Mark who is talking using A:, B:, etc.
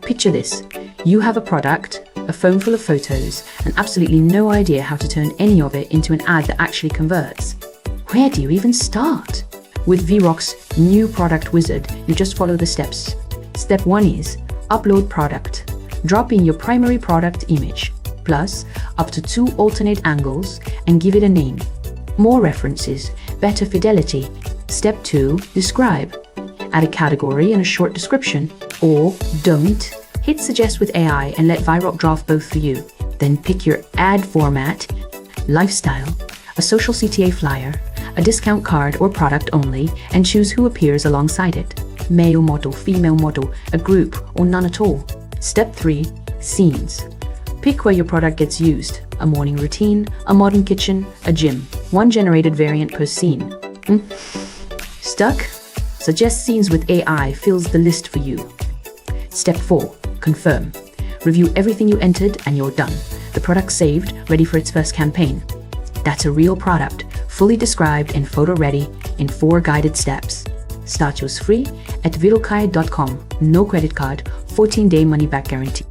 A: Picture this. You have a product, a phone full of photos, and absolutely no idea how to turn any of it into an ad that actually converts. Where do you even start? With Vyroq's new product wizard, you just follow the steps. Step 1 is upload product. Drop in your primary product image, plus up to 2 alternate angles, and give it a name. More references, better fidelity. Step 2, describe. Add a category and a short description, or don't. Hit suggest with AI and let Vyroq draft both for you. Then pick your ad format, lifestyle, a social CTA flyer, a discount card or product only, and choose who appears alongside it. Male model, female model, a group, or none at all. Step 3, scenes. Pick where your product gets used, a morning routine, a modern kitchen, a gym. 1 generated variant per scene. Stuck? Suggest scenes with AI fills the list for you. Step 4, confirm. Review everything you entered and you're done. The product saved, ready for its first campaign. That's a real product, fully described and photo ready in 4 guided steps. Start yours free at vyroq.com. No credit card, 14-day money back guarantee.